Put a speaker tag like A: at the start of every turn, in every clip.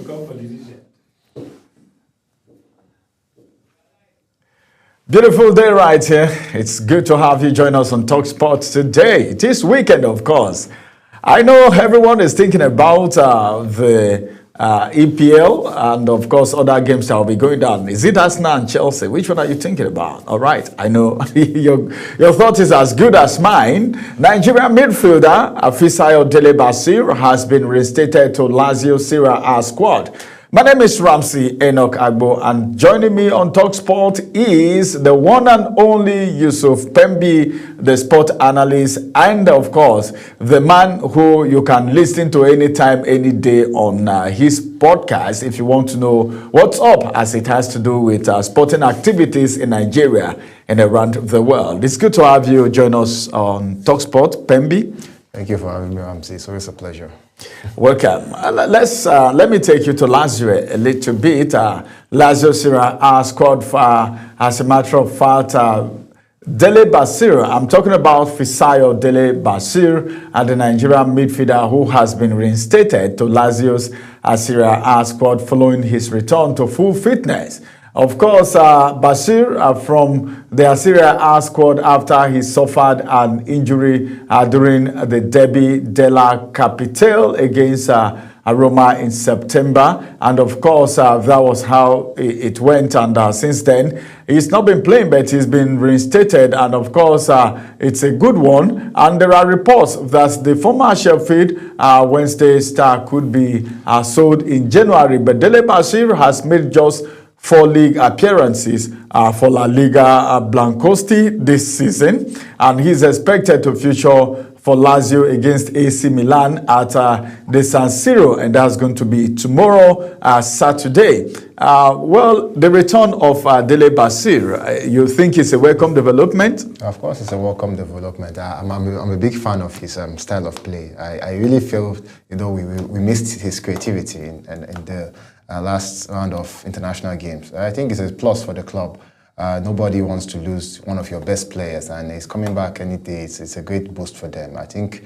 A: become politician.
B: Beautiful day right here. It's good to have you join us on Talk Sports today. This weekend, of course. I know everyone is thinking about the EPL and, of course, other games that will be going down. Is it Arsenal and Chelsea? Which one are you thinking about? All right. I know your thought is as good as mine. Nigerian midfielder Fisayo Dele Basir has been reinstated to Lazio Serie A squad. My name is Ramsey Enoch Agbo, and joining me on TalkSport is the one and only Yusuf Pembi, the sport analyst, and of course, the man who you can listen to anytime, any day on his podcast if you want to know what's up as it has to do with sporting activities in Nigeria and around the world. It's good to have you join us on TalkSport, Pembi.
C: Thank you for having me, Ramsey. It's always a pleasure.
B: Welcome. Let me take you to Lazio a little bit. Lazio Serie A squad for, as a matter of fact, Dele Basir. I'm talking about Fisayo Dele Basir, the Nigerian midfielder who has been reinstated to Lazio's Serie A squad following his return to full fitness. Of course, Basir from the Serie A squad after he suffered an injury during the Derby della Capitale against Roma in September. And of course, that was how it went. And since then, he's not been playing, but he's been reinstated. And of course, it's a good one. And there are reports that the former Sheffield Wednesday star could be sold in January. But Dele Basir has made just 4 league appearances for La Liga Blancosti this season, and he's expected to feature for Lazio against AC Milan at the San Siro, and that's going to be tomorrow, Saturday. Well, the return of Dele Basir, you think it's a welcome development?
C: Of course, it's a welcome development. I'm a big fan of his style of play. I really feel, we missed his creativity in the last round of international games. I think it's a plus for the club. Nobody wants to lose one of your best players, and he's coming back any day. It's a great boost for them. I think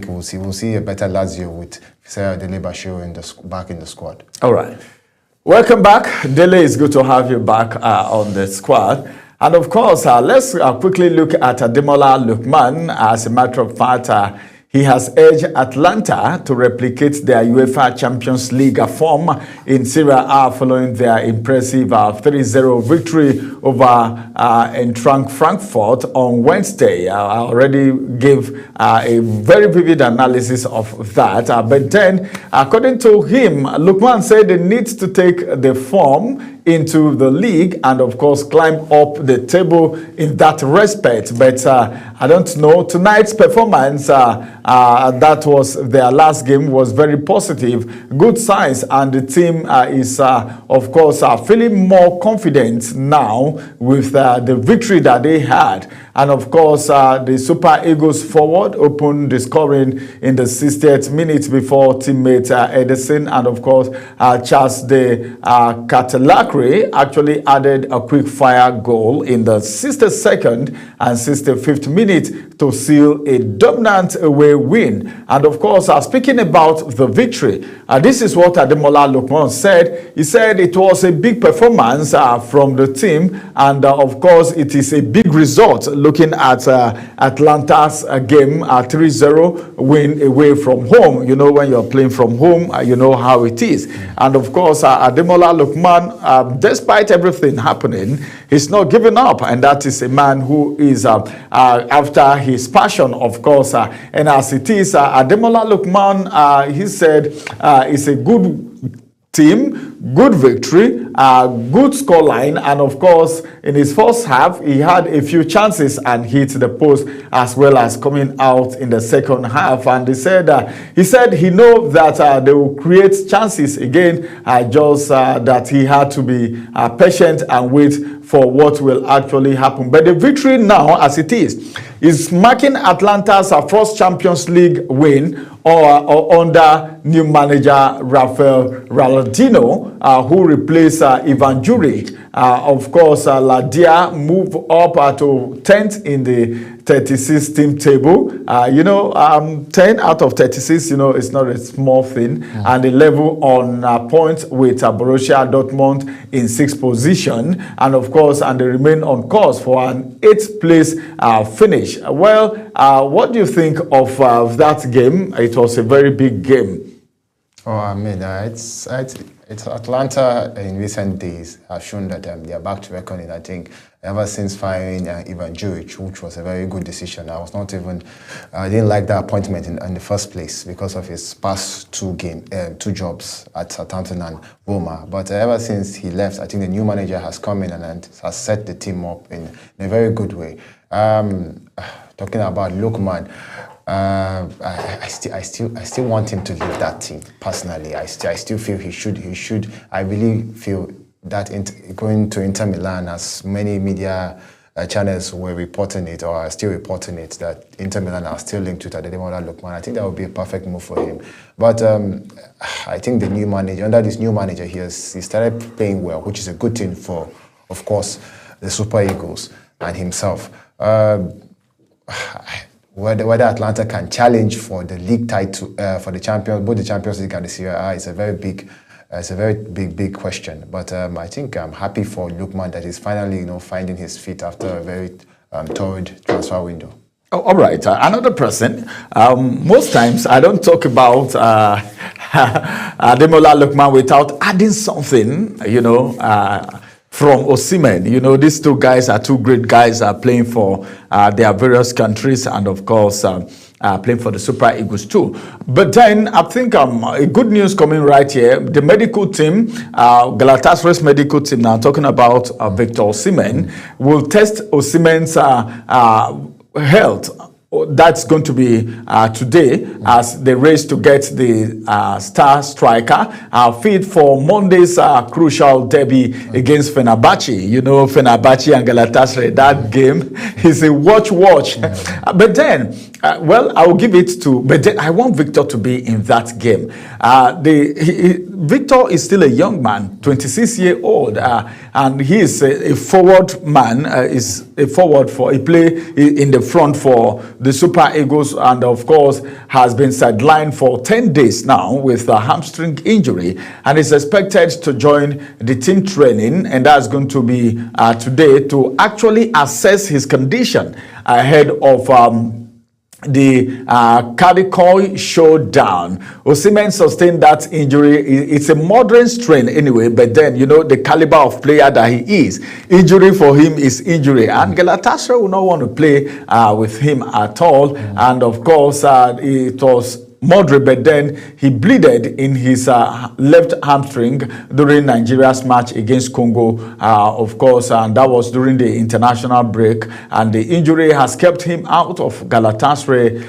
C: we'll see a better Lazio with Fisayo Dele Basir back in the squad.
B: All right. Welcome back. Dele, it's good to have you back on the squad. And of course, let's quickly look at Ademola Lookman. As a matter of fact, he has urged Atlanta to replicate their UEFA Champions League form in Serie A following their impressive 3-0 victory over Eintracht Frankfurt on Wednesday. I already gave a very vivid analysis of that. But then, according to him, Lookman said they need to take the form into the league and, of course, climb up the table in that respect. But I don't know. Tonight's performance, that was their last game, was very positive. Good signs, and the team is, of course, feeling more confident now with the victory that they had. And, of course, the Super Eagles forward opened the scoring in the 60th minute before teammate Edison and, of course, Charles de Catalacri actually added a quick fire goal in the 62nd and 65th minute to seal a dominant away win. And of course, speaking about the victory, this is what Ademola Lookman said. He said it was a big performance from the team, and of course, it is a big result looking at Atlanta's game, 3-0 win away from home. You know, when you're playing from home, you know how it is. And of course, Ademola Lookman, despite everything happening, he's not giving up, and that is a man who is after his passion, of course. And as it is, Ademola Lookman, he said, it's a good team, good victory, good scoreline, and of course, in his first half, he had a few chances and hit the post, as well as coming out in the second half. And he said he knows that they will create chances again, just that he had to be patient and wait for what will actually happen. But the victory now, as it is marking Atlanta's first Champions League win under new manager Rafael Ronaldinho, who replaced Ivan Juric Of course, Ladia move up to 10th in the 36 team table. 10 out of 36, it's not a small thing. And they level on points with Borussia Dortmund in 6th position. And of course, and they remain on course for an 8th place finish. Well, what do you think of that game? It was a very big game.
C: Oh, I mean, it's Atlanta in recent days have shown that they are back to reckoning. I think ever since firing Ivan Juric, which was a very good decision. I didn't like that appointment in the first place because of his past two jobs at Southampton and Roma. But ever since he left, I think the new manager has come in and has set the team up in a very good way. Talking about Lookman. I still want him to leave that team personally. I still feel he should. I really feel that going to Inter Milan, as many media channels were reporting it or are still reporting it, that Inter Milan are still linked to Ademola Lookman. I think that would be a perfect move for him. But I think the new manager, under this new manager, he started playing well, which is a good thing for, of course, the Super Eagles and himself. Whether Atlanta can challenge for the league title, for the both the Champions League and the Serie A, is a very big question. But I think I'm happy for Lookman that he's finally, finding his feet after a very torrid transfer window.
B: Oh, all right, another person. Most times I don't talk about Ademola Lookman without adding something, from Osimhen. These two guys are two great guys playing for their various countries and, of course, playing for the Super Eagles too. But then I think a good news coming right here. The medical team, Galatasaray's medical team, now talking about Victor Osimhen, will test Osimhen's health. That's going to be today as they race to get the star striker fit for Monday's crucial derby against Fenerbahce. Fenerbahce and Galatasaray, that game is a watch. But then, I will give it to, but then I want Victor to be in that game. Victor is still a young man, 26-year-old, and he is a forward man, is a forward for a play in the front for the Super Eagles, and of course has been sidelined for 10 days now with a hamstring injury, and is expected to join the team training, and that's going to be today to actually assess his condition ahead of the Kadikoi showdown. Osimhen sustained that injury. It's a moderate strain anyway, but then, the caliber of player that he is, injury for him is injury. And Galatasaray will not want to play with him at all. And of course, it was moderate, but then he bleeded in his left hamstring during Nigeria's match against Congo, of course, and that was during the international break, and the injury has kept him out of Galatasaray.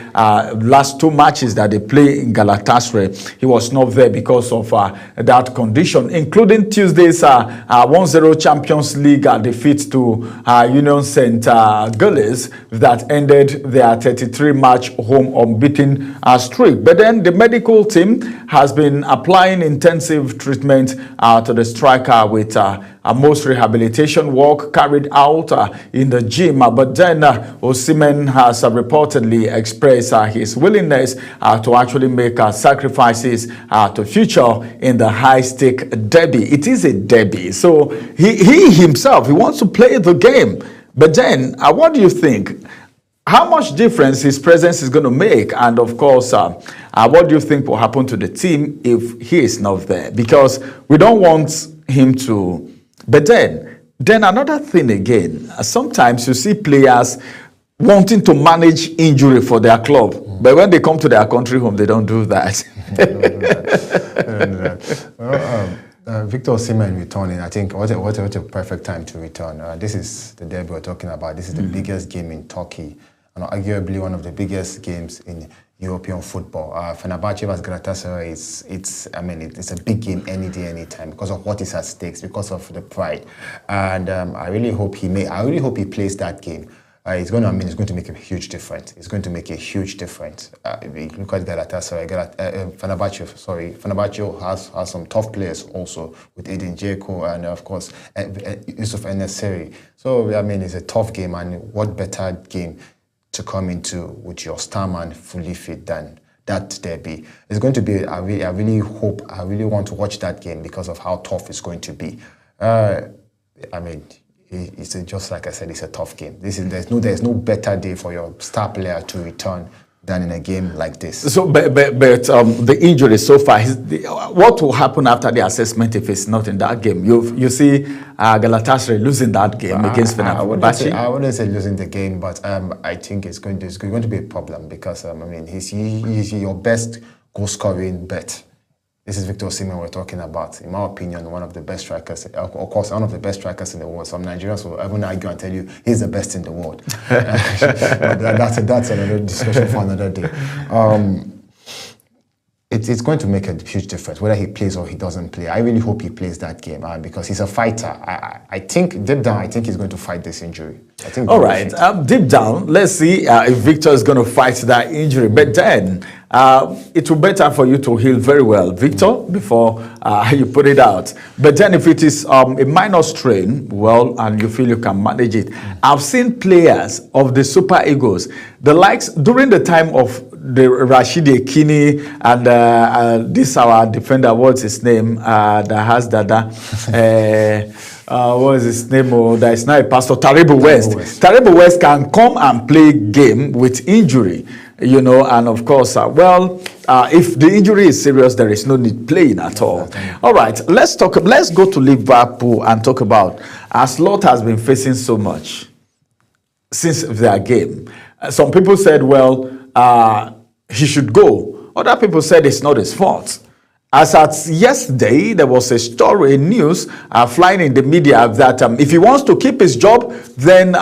B: Last two matches that they play in Galatasaray, he was not there because of that condition, including Tuesday's 1-0 Champions League defeat to Union St. Gilles that ended their 33-match home unbeaten streak. But then the medical team has been applying intensive treatment to the striker with most rehabilitation work carried out in the gym. But then Osimhen has reportedly expressed his willingness to actually make sacrifices to feature in the high-stake derby. It is a derby, so he himself, he wants to play the game. But then, what do you think? How much difference his presence is going to make? And of course, what do you think will happen to the team if he is not there? Because we don't want him to. But then another thing again, sometimes you see players wanting to manage injury for their club. But when they come to their country home, they don't do that.
C: Victor Osimhen returning, I think what a perfect time to return. This is the derby we're talking about. This is the biggest game in Turkey, and arguably one of the biggest games in European football. Fenerbahce vs Galatasaray, it's a big game any day, any time because of what is at stake, because of the pride. And I really hope he plays that game. it's going to make a huge difference. It's going to make a huge difference. If you look at Galatasaray, Fenerbahce has some tough players also with Edin Dzeko and of course Yusuf En-Nesyri. So I mean, it's a tough game, and what better game to come into with your star man fully fit than that derby. It's going to be. I really want to watch that game because of how tough it's going to be. I mean, it's just like I said, it's a tough game. There's no better day for your star player to return than in a game like this.
B: So, but the injury so far, what will happen after the assessment if it's not in that game? You see Galatasaray losing that game against Fenerbahce.
C: I wouldn't say losing the game, but I think it's going to be a problem because I mean he's your best goal scoring bet. This is Victor Osimhen we're talking about. In my opinion, one of the best strikers, of course, one of the best strikers in the world. Some Nigerians will even argue and tell you he's the best in the world. But that's another discussion for another day. It's going to make a huge difference whether he plays or he doesn't play. I really hope he plays that game because he's a fighter. I think deep down, I think he's going to fight this injury.
B: All right, deep down, let's see if Victor is going to fight that injury. But then it will be better for you to heal very well, Victor, before you put it out. But then if it is a minor strain, well, and you feel you can manage it. I've seen players of the Super Eagles, the likes during the time of the Rashidi Ekini and this our defender, what's his name, that has Dada, what is his name, that is now a pastor, Taribo West. Taribo West can come and play game with injury, you know, and of course, if the injury is serious, there is no need playing at all. All right, let's go to Liverpool and talk about, Slot has been facing so much since their game. Some people said, well, he should go. Other people said it's not his fault. As at yesterday, there was a story, news flying in the media that if he wants to keep his job, then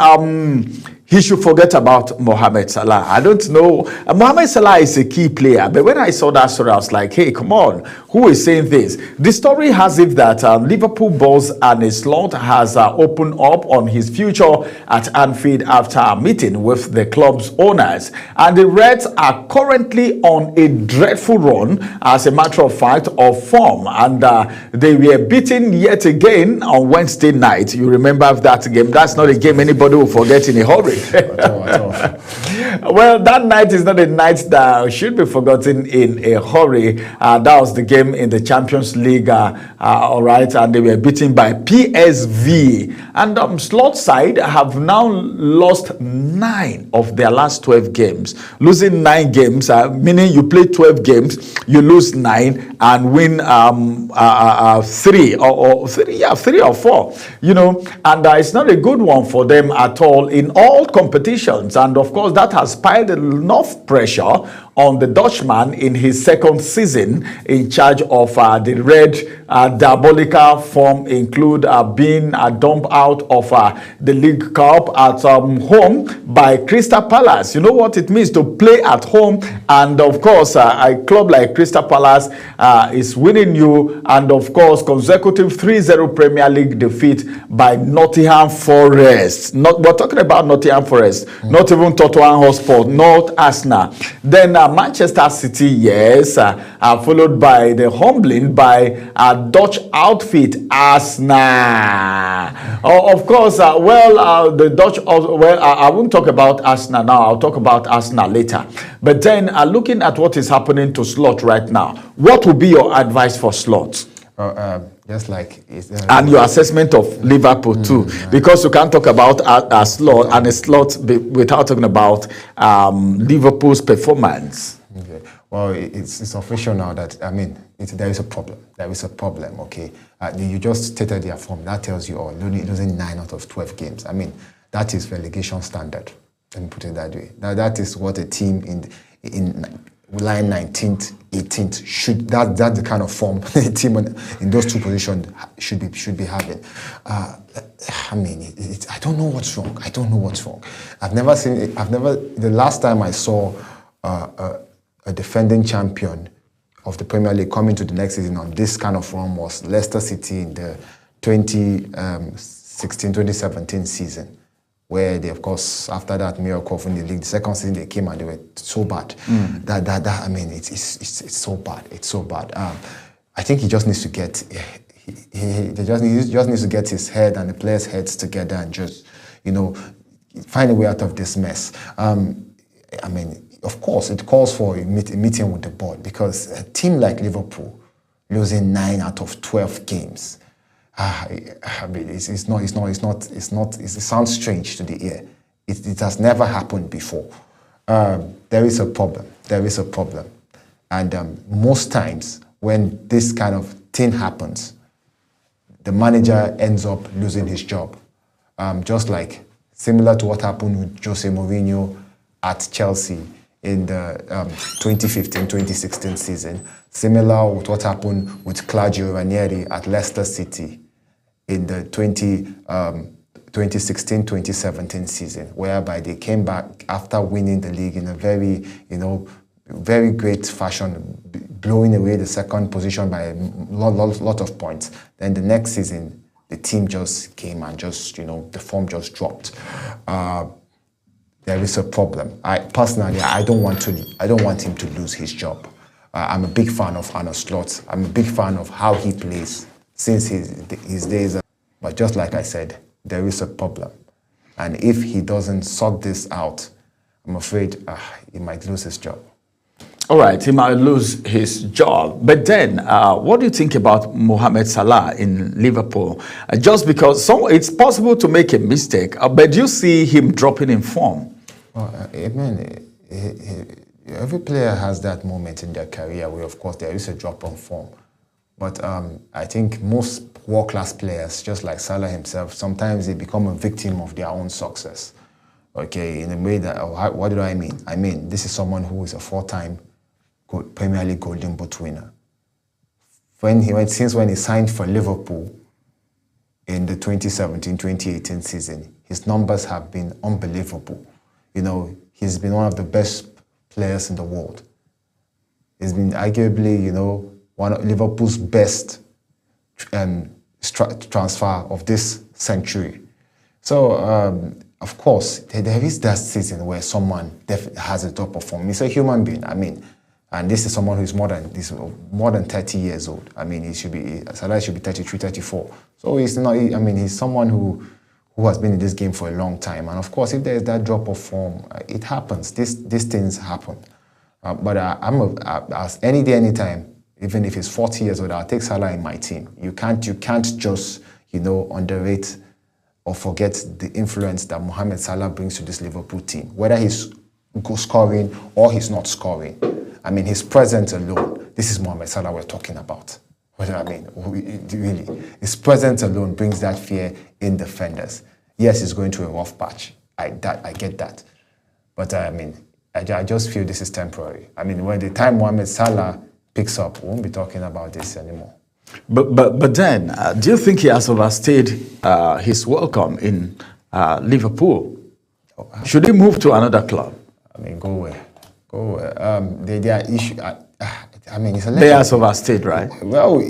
B: he should forget about Mohamed Salah. I don't know. Mohamed Salah is a key player, but when I saw that story, I was like, hey, come on, who is saying this? The story has it that Liverpool boss Arne Slot has opened up on his future at Anfield after a meeting with the club's owners. And the Reds are currently on a dreadful run, as a matter of fact, of form. And they were beaten yet again on Wednesday night. You remember that game? That's not a game anybody will forget in a hurry. Well, that night is not a night that should be forgotten in a hurry. That was the game in the Champions League, all right, and they were beaten by PSV. And Slot side have now lost 9 of their last 12 games. Losing 9 games, meaning you play 12 games, you lose 9 and win 3 or 4. You know, and it's not a good one for them at all in all competitions. And of course, that has piled enough pressure on the Dutchman in his second season in charge of the Red. Diabolical form include being dumped out of the League Cup at home by Crystal Palace. You know what it means to play at home, and of course a club like Crystal Palace is winning you, and of course consecutive 3-0 Premier League defeat by Nottingham Forest. We're talking about Nottingham Forest, not even Tottenham Hotspur, not Arsenal. Then Manchester City, yes, followed by the humbling by Dutch outfit Arsenal. Of course, the Dutch, I won't talk about Arsenal now, I'll talk about Arsenal later. But then looking at what is happening to Slot right now, what would be your advice for Slot?
C: Just like
B: and your assessment of Liverpool too, because you can't talk about a Slot and a Slot without talking about Liverpool's performance.
C: Okay. Well, it's official now that, I mean, there is a problem. There is a problem, okay? You just stated their form. That tells you all. Losing 9 out of 12 games. I mean, that is relegation standard. Let me put it that way. That is what a team in line 19th, 18th should. That's the kind of form a team in those two positions should be having. I mean, I don't know what's wrong. I don't know what's wrong. The last time I saw a defending champion of the Premier League coming to the next season on this kind of run was Leicester City in the 2016-2017 season. where they, of course, after that miracle in the league, the second season they came and they were so bad. That I mean, it's so bad. It's so bad. I think he just needs to get he just needs to get his head and the players' heads together and just, you know, find a way out of this mess. I mean, of course, it calls for a meeting with the board, because a team like Liverpool losing 9 out of 12 games. I mean, it sounds strange to the ear. It has never happened before. There is a problem. There is a problem. And most times when this kind of thing happens, the manager ends up losing his job. Just like similar to what happened with Jose Mourinho at Chelsea in the 2015-2016 season. Similar with what happened with Claudio Ranieri at Leicester City in the 2016-2017 season, whereby they came back after winning the league in a very, you know, very great fashion, blowing away the second position by a lot of points. Then the next season, the team just came and just, you know, the form just dropped. There is a problem. I don't want him to lose his job. I'm a big fan of Arne Slot. I'm a big fan of how he plays since his days. But just like I said, there is a problem. And if he doesn't sort this out, I'm afraid he might lose his job.
B: All right, he might lose his job. But then, what do you think about Mohamed Salah in Liverpool? Just because it's possible to make a mistake, but do you see him dropping in form?
C: Well, I mean, every player has that moment in their career where, of course, there is a drop in form. But I think most world-class players, just like Salah himself, sometimes they become a victim of their own success. Okay, in a way that, what do I mean? I mean, this is someone who is a 4-time Premier League Golden Boot winner. Since when he signed for Liverpool in the 2017-2018 season, his numbers have been unbelievable. You know, he's been one of the best players in the world. He's been arguably, you know, one of Liverpool's best transfer of this century. So, of course, there is that season where someone definitely has a drop of form. He's a human being, I mean, and this is someone who's more than 30 years old. I mean, Salah should be 33, 34. So he's not, I mean, he's someone who has been in this game for a long time. And of course, if there's that drop of form, it happens. These things happen. But as any day, anytime, even if he's 40 years old, I'll take Salah in my team. You can't just, you know, underrate or forget the influence that Mohamed Salah brings to this Liverpool team, whether he's scoring or he's not scoring. I mean, his presence alone, this is Mohamed Salah we're talking about. What do I mean? Really, his presence alone brings that fear in defenders. Yes, he's going through a rough patch. I get that. But I mean, I just feel this is temporary. I mean, when the time Mohamed Salah picks up, we won't be talking about this anymore.
B: But then, do you think he has overstayed his welcome in Liverpool? Should he move to another club?
C: I mean, go where? Go where? They are issue. I mean, it's a legend.
B: They has overstayed, right?
C: Well,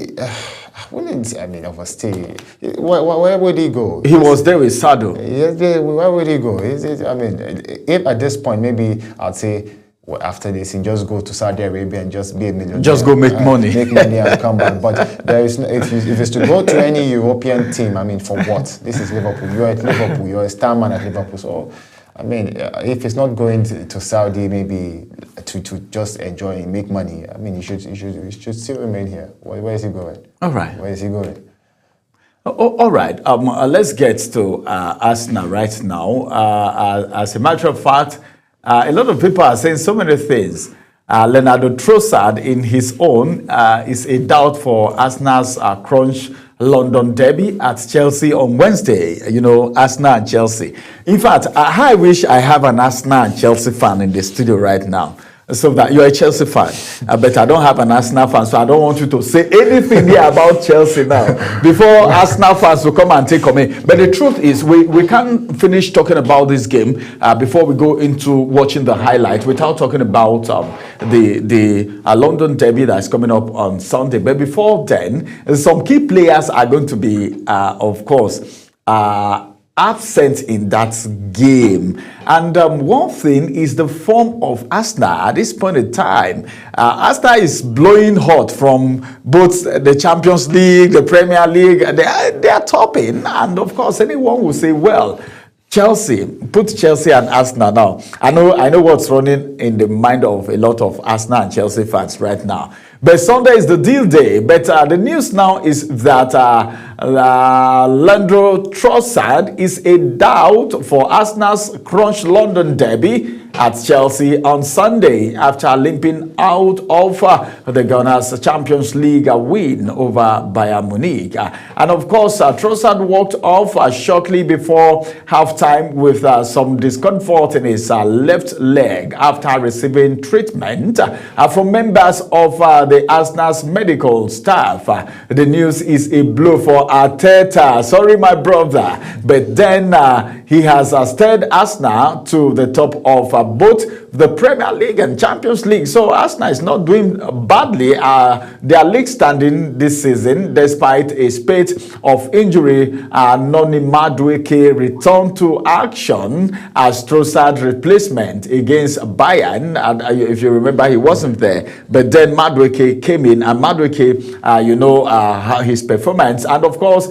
C: wouldn't I mean overstay? Where would he go?
B: He was there with Sado.
C: Yes, where would he go? I mean, if at this point, maybe I'd say, well, after this, he just go to Saudi Arabia and just be a millionaire.
B: Just go make money.
C: Make money and come back. But there is no, if it's to go to any European team, I mean, for what? This is Liverpool. You're at Liverpool. You're a star man at Liverpool. So, I mean, if it's not going to Saudi, maybe to just enjoy and make money, I mean, he should still remain here. Where is he going?
B: All right.
C: Where is he going?
B: All right. Let's get to Arsenal right now. As a matter of fact, a lot of people are saying so many things. Leonardo Trossard, in his own, is a doubt for Arsenal's crunch London derby at Chelsea on Wednesday. You know, Arsenal and Chelsea. In fact, I wish I have an Arsenal and Chelsea fan in the studio right now. So that you're a Chelsea fan, but I don't have an Arsenal fan, so I don't want you to say anything here about Chelsea now before Arsenal fans will come and take on me. But the truth is, we can't finish talking about this game before we go into watching the highlight without talking about the London derby that's coming up on Sunday. But before then, some key players are going to be, of course, absent in that game. And one thing is the form of Arsenal at this point in time. Arsenal is blowing hot from both the Champions League, the Premier League. They are topping. And of course, anyone will say, well, Chelsea, put Chelsea and Arsenal now. I know what's running in the mind of a lot of Arsenal and Chelsea fans right now. But Sunday is the deal day. But the news now is that Leandro Trossard is a doubt for Arsenal's Crunch London derby at Chelsea on Sunday after limping out of the Gunners' Champions League win over Bayern Munich. And of course, Trossard walked off shortly before halftime with some discomfort in his left leg after receiving treatment from members of the Arsenal's medical staff. The news is a blow for Arteta. Sorry, my brother. But then he has steered Arsenal to the top of both the Premier League and Champions League. So Arsenal is not doing badly. Their league standing this season, despite a spate of injury. Noni Madueke returned to action as Trossard replacement against Bayern. And if you remember, he wasn't there. But then Madueke came in, and Madueke, his performance. And of course,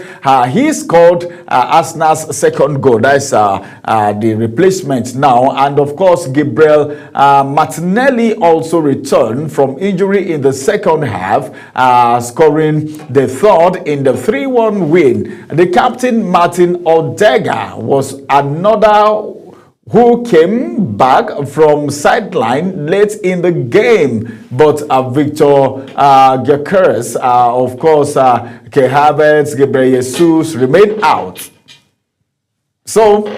B: he scored Arsenal's second goal. That's the replacement now. And of course, Gabriel Martinelli also returned from injury in the second half, scoring the third in the 3-1 win. The captain, Martin Odegaard, was another who came back from sideline late in the game, but Victor Gyökeres, of course, Kai Havertz, Gabriel Jesus remained out. So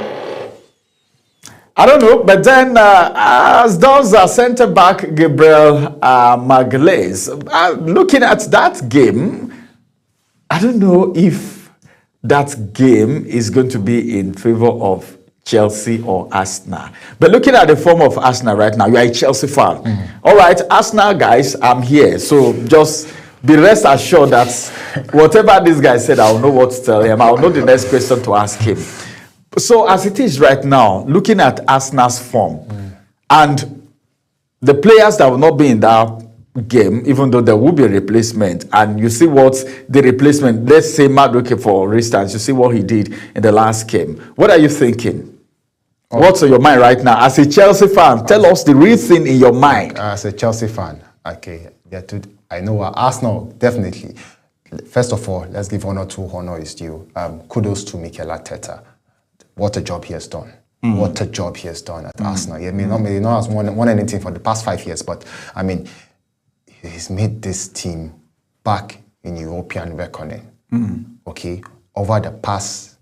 B: I don't know, but then as does centre-back Gabriel Magalhaes. Looking at that game, I don't know if that game is going to be in favour of Chelsea or Arsenal. But looking at the form of Arsenal right now, you are a Chelsea fan. All right, Arsenal guys, I'm here. So just be rest assured that whatever this guy said, I'll know what to tell him. I'll know the next question to ask him. So as it is right now, looking at Arsenal's form and the players that will not be in that game, even though there will be a replacement, and you see what the replacement, let's say Madueke for instance, you see what he did in the last game. What are you thinking? What's on your mind right now? As a Chelsea fan, tell us the real thing in your mind.
C: As a Chelsea fan, okay, I know Arsenal, definitely. First of all, let's give honor to honor is due. Kudos to Mikel Arteta. What a job he has done. What a job he has done at Arsenal. He may not have won anything for the past 5 years, but I mean, he's made this team back in European reckoning. Okay, over the past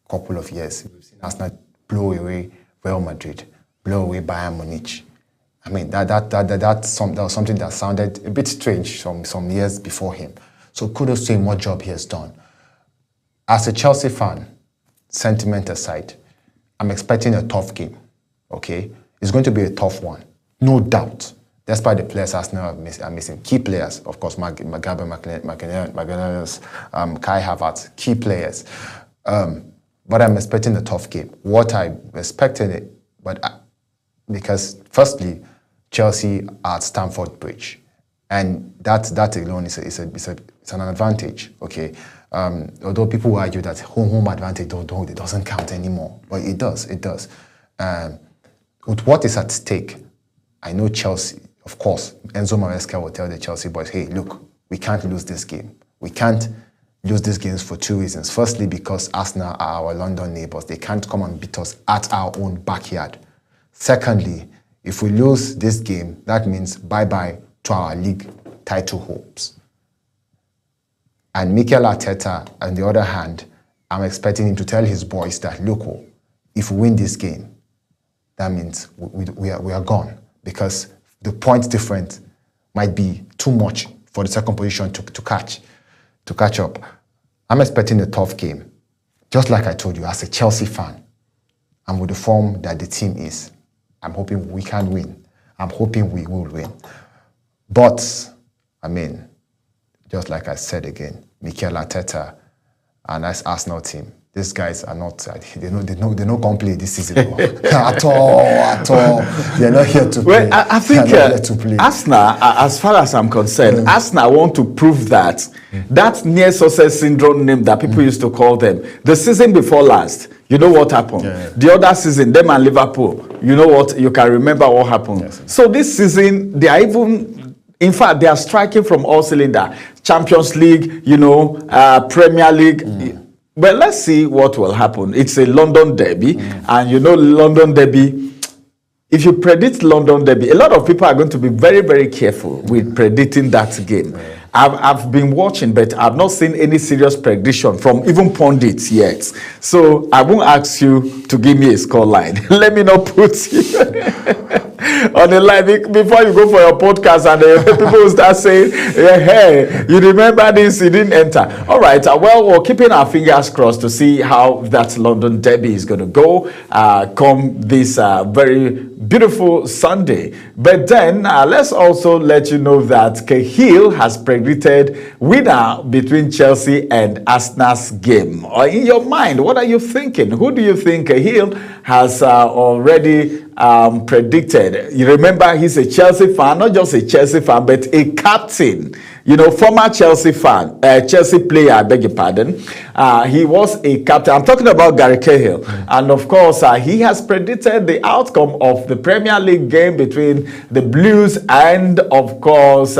C: couple of years, we've seen Arsenal blow away Real Madrid, blow away Bayern Munich. I mean, that's something that sounded a bit strange some years before him. So kudos to him, what job he has done. As a Chelsea fan, sentiment aside, I'm expecting a tough game, okay? It's going to be a tough one, no doubt. Despite the players Arsenal are missing, key players, of course, Gabriel Magalhaes, Kai Havertz, key players. But I'm expecting a tough game. What I expected, because firstly, Chelsea are at Stamford Bridge, and that alone is an advantage, okay? Although people argue that home advantage it doesn't count anymore, but it does. With what is at stake, I know Chelsea, of course, Enzo Maresca will tell the Chelsea boys, hey, look, we can't lose this game. We can't lose these games for 2 reasons. Firstly, because Arsenal are our London neighbours. They can't come and beat us at our own backyard. Secondly, if we lose this game, that means bye-bye to our league title hopes. And Mikel Arteta, on the other hand, I'm expecting him to tell his boys that, look, if we win this game, that means we are gone, because the point difference might be too much for the second position to catch up. I'm expecting a tough game. Just like I told you, as a Chelsea fan, and with the form that the team is, I'm hoping we can win. I'm hoping we will win. But, I mean, just like I said again, Mikel Arteta and this Arsenal team, these guys are not. They don't come play this season at all. They're not here to play.
B: Well, I think Arsenal, as far as I'm concerned, Arsenal want to prove that that near success syndrome name that people used to call them the season before last. You know what happened? The other season, them and Liverpool. You know what? You can remember what happened. Yes. So this season, they are even. In fact, they are striking from all cylinders. Champions League, Premier League. But let's see what will happen. It's a London derby, and London derby. If you predict London derby, a lot of people are going to be very, very careful with predicting that game. I've been watching, but I've not seen any serious prediction from even pundits yet. So I won't ask you to give me a scoreline. Let me not put you on the line before you go for your podcast, and people will start saying, hey, you remember this, you didn't enter. All right, well, we're keeping our fingers crossed to see how that London derby is going to go come this very beautiful Sunday. But then let's also let you know that Cahill has predicted winner between Chelsea and Arsenal's game. In your mind, what are you thinking? Who do you think Cahill has already predicted? You remember, he's a Chelsea fan, not just a Chelsea fan, but a captain. Former Chelsea fan, Chelsea player, I beg your pardon. He was a captain. I'm talking about Gary Cahill. And of course, he has predicted the outcome of the Premier League game between the Blues and, of course,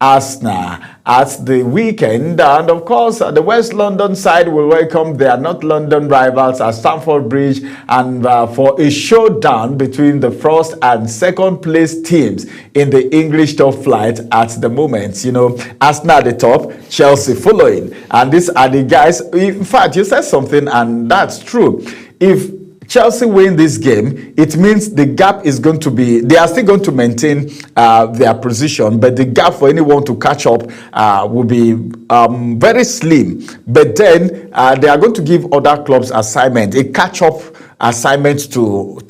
B: Arsenal at the weekend. And of course, the West London side will welcome their North London rivals at Stamford Bridge, and for a showdown between the first and second place teams in the English top flight at the moment. Arsenal at the top, Chelsea following. And these are the guys. In fact, you said something, and that's true. If Chelsea win this game, it means the gap is going to be, they are still going to maintain their position, but the gap for anyone to catch up will be very slim. But then they are going to give other clubs assignment, a catch-up assignment to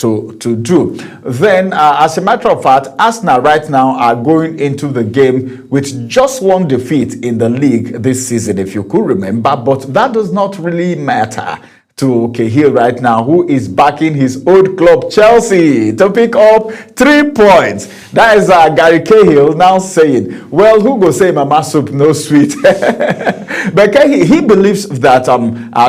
B: do. Then, as a matter of fact, Arsenal right now are going into the game with just one defeat in the league this season, if you could remember, but that does not really matter to Cahill right now, who is backing his old club Chelsea to pick up 3 points. That is Gary Cahill now saying, well, who go say mama soup no sweet? But Cahill, he believes that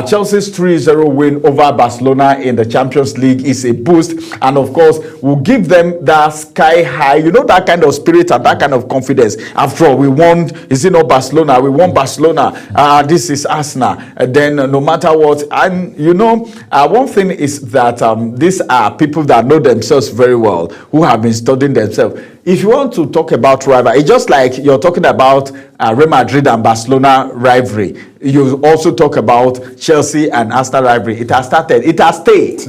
B: Chelsea's 3-0 win over Barcelona in the Champions League is a boost, and of course will give them that sky high, that kind of spirit and that kind of confidence. After all, we won, is it not Barcelona? We won Barcelona. This is Arsenal. Then no matter what, and one thing is that these are people that know themselves very well, who have been studying themselves. If you want to talk about rivalry, it's just like you're talking about Real Madrid and Barcelona rivalry. You also talk about Chelsea and Arsenal rivalry. It has started. It has stayed.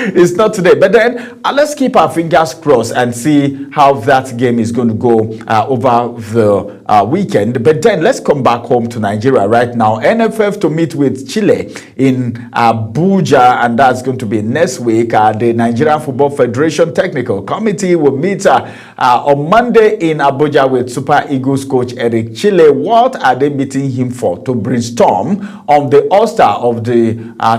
B: It's not today. But then let's keep our fingers crossed and see how that game is going to go over the weekend. But then let's come back home to Nigeria right now. NFF to meet with Chile in Abuja, and that's going to be next week. The Nigerian Football Federation Technical Committee will meet on Monday in Abuja with Super Eagles coach Eric Chile. What are they meeting him for? To brainstorm on the all-star of the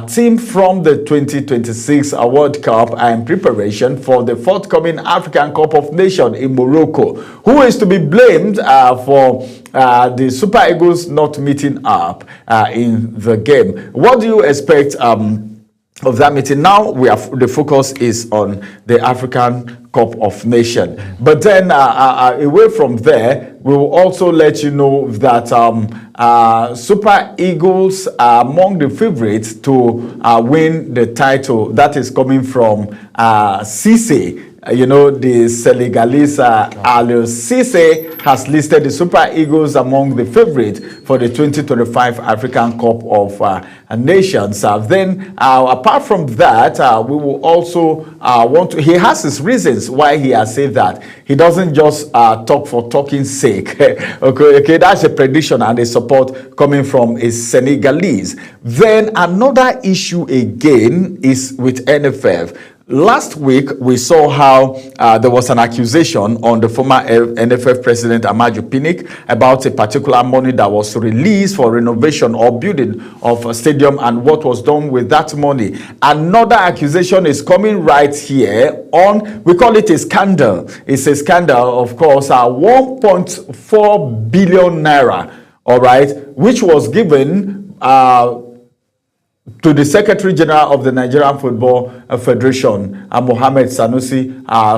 B: team from the 2026 World Cup and preparation for the forthcoming African Cup of Nations in Morocco. Who is to be blamed for the Super Eagles not meeting up in the game? What do you expect of that meeting? Now the focus is on the African Cup of Nations. But then away from there, we will also let you know that Super Eagles are among the favorites to win the title. That is coming from Cisse. The Senegalese Aliou Cisse has listed the Super Eagles among the favorites for the 2025 African Cup of Nations. Then, apart from that, we will also want to, he has his reasons why he has said that. He doesn't just talk for talking's sake. okay, that's a prediction and a support coming from a Senegalese. Then another issue again is with NFF. Last week, we saw how there was an accusation on the former NFF president, Amaju Pinnick, about a particular money that was released for renovation or building of a stadium and what was done with that money. Another accusation is coming right here on, we call it a scandal. It's a scandal, of course, 1.4 billion naira, all right, which was given to the Secretary General of the Nigerian Football Federation, Mohammed Sanusi,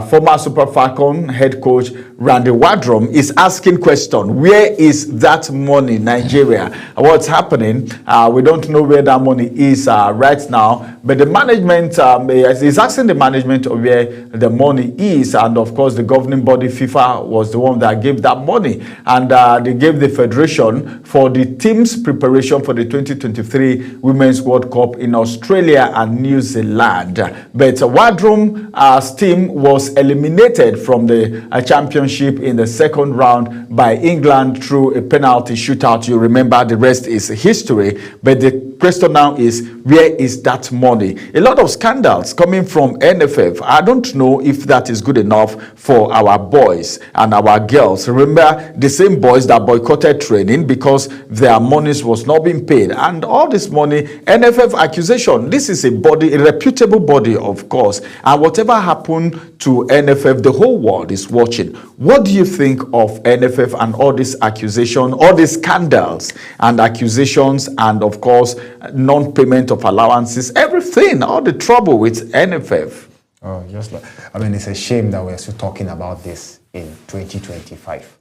B: former Super Falcon head coach Randy Wardrum, is asking question: where is that money, Nigeria? What's happening? We don't know where that money is right now, but the management is asking the management of where the money is, and of course the governing body FIFA was the one that gave that money, and they gave the federation for the team's preparation for the 2023 Women's World Cup in Australia and New Zealand. But Wardrum's team was eliminated from the championship in the second round by England through a penalty shootout. You remember, the rest is history. But the question now is, where is that money? A lot of scandals coming from NFF. I don't know if that is good enough for our boys and our girls. Remember, the same boys that boycotted training because their monies was not being paid. And all this money, NFF accusation, this is a body, a reputable body, of course. And whatever happened to NFF, the whole world is watching. What do you think of NFF and all these accusations, all these scandals and accusations, and of course, non-payment of allowances, everything, all the trouble with NFF?
C: Oh, just like, I mean, it's a shame that we're still talking about this in 2025.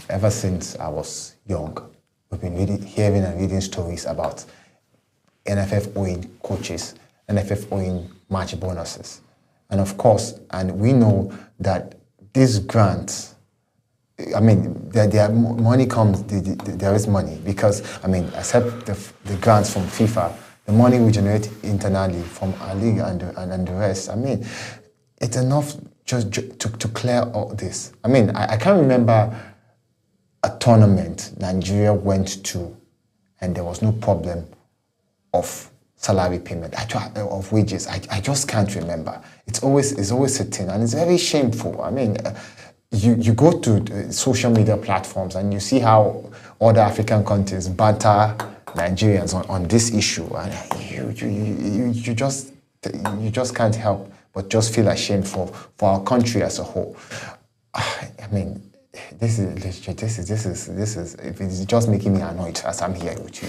C: Ever since I was young, we've been hearing and reading stories about NFF owing coaches, NFF owing match bonuses. And of course, and we know that these grants, I mean, there money comes, there is money, because, I mean, except the grants from FIFA, the money we generate internally from our league and the rest, I mean, it's enough just to clear all this. I mean, I can't remember a tournament Nigeria went to and there was no problem of salary payment, of wages. I just can't remember. It's always a thing, and it's very shameful. I mean, you go to social media platforms and you see how other African countries banter Nigerians on this issue, and you just can't help but just feel ashamed for our country as a whole. I mean, this is it's just making me annoyed as I'm here with you.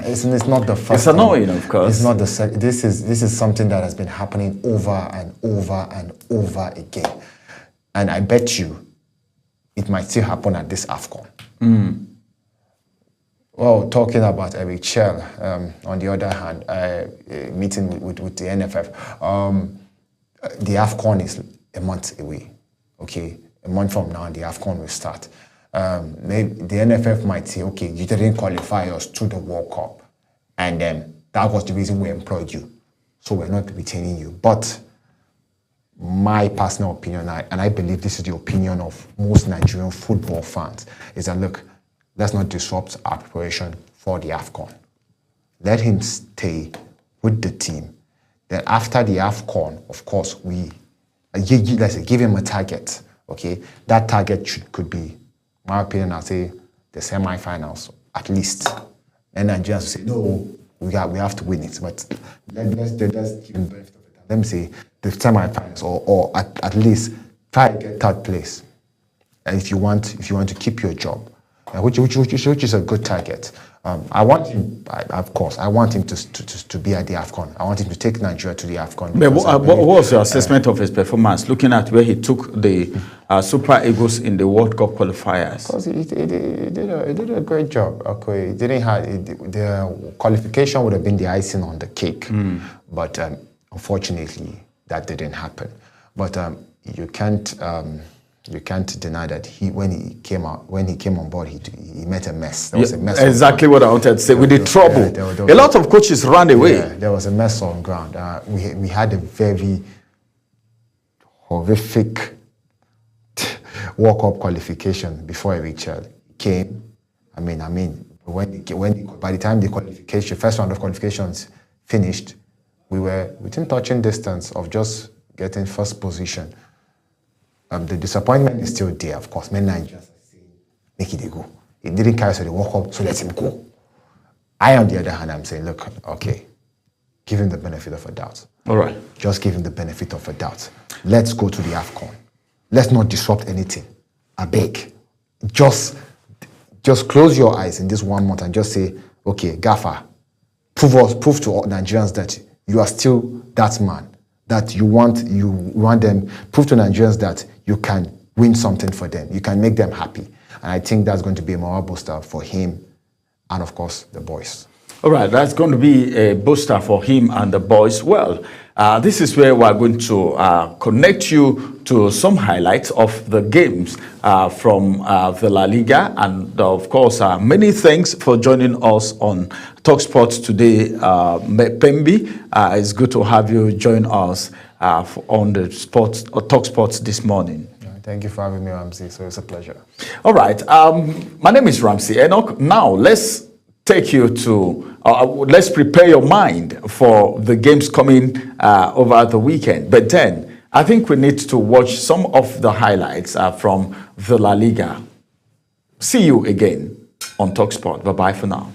C: It's not the first.
B: It's annoying, of course.
C: It's not the second. This is something that has been happening over and over and over again, and I bet you it might still happen at this AFCON. Well, talking about Eric Chell, on the other hand, meeting with the NFF, the AFCON is a month away, okay? A month from now, the AFCON will start. Maybe the NFF might say, okay, you didn't qualify us to the World Cup, and then that was the reason we employed you, so we're not retaining you. But my personal opinion, and I believe this is the opinion of most Nigerian football fans, is that, look, let's not disrupt our preparation for the AFCON. Let him stay with the team. Then after the AFCON, of course, let's say, give him a target, okay? That target could be, my opinion, I'll say, the semi-finals, at least. And Nigerians will say, no, we have to win it. But let's give him the benefit of it. Let me say, the semi-finals, or at least try to get third place. And if you want to keep your job. Which is a good target. I want him, of course, I want him to be at the AFCON. I want him to take Nigeria to the AFCON.
B: But what was your assessment of his performance, looking at where he took the Super Eagles in the World Cup qualifiers?
C: Because he did a great job. Okay, the qualification would have been the icing on the cake, but unfortunately that didn't happen. But you can't deny that when he came on board, he met a mess. There was a mess.
B: Exactly what I wanted to say. With the trouble, a lot of coaches ran away.
C: Yeah, there was a mess on ground. We had a very horrific World Cup qualification before Eric Chell came. I mean, by the time the qualification, first round of qualifications finished, we were within touching distance of just getting first position. The disappointment is still there, of course. Many Nigerians are saying, make it a go. It didn't carry, so they walk up, so let him go. I, on the other hand, I'm saying, look, okay, give him the benefit of a doubt.
B: All right.
C: Just give him the benefit of a doubt. Let's go to the AFCON. Let's not disrupt anything. I beg. Just close your eyes in this 1 month and just say, okay, Gaffer, prove to all Nigerians that you are still that man, that you want them, prove to Nigerians that you can win something for them. You can make them happy. And I think that's going to be a morale booster for him and, of course, the boys.
B: All right, that's going to be a booster for him and the boys. Well, this is where we're going to connect you to some highlights of the games from the La Liga. And of course, many thanks for joining us on TalkSport today. Pembi, it's good to have you join us on the TalkSport this morning.
C: Thank you for having me, Ramsey. So it's a pleasure.
B: All right. My name is Ramsey Enoch. Now, let's take you to, let's prepare your mind for the games coming over the weekend. But then, I think we need to watch some of the highlights from the La Liga. See you again on TalkSport. Bye-bye for now.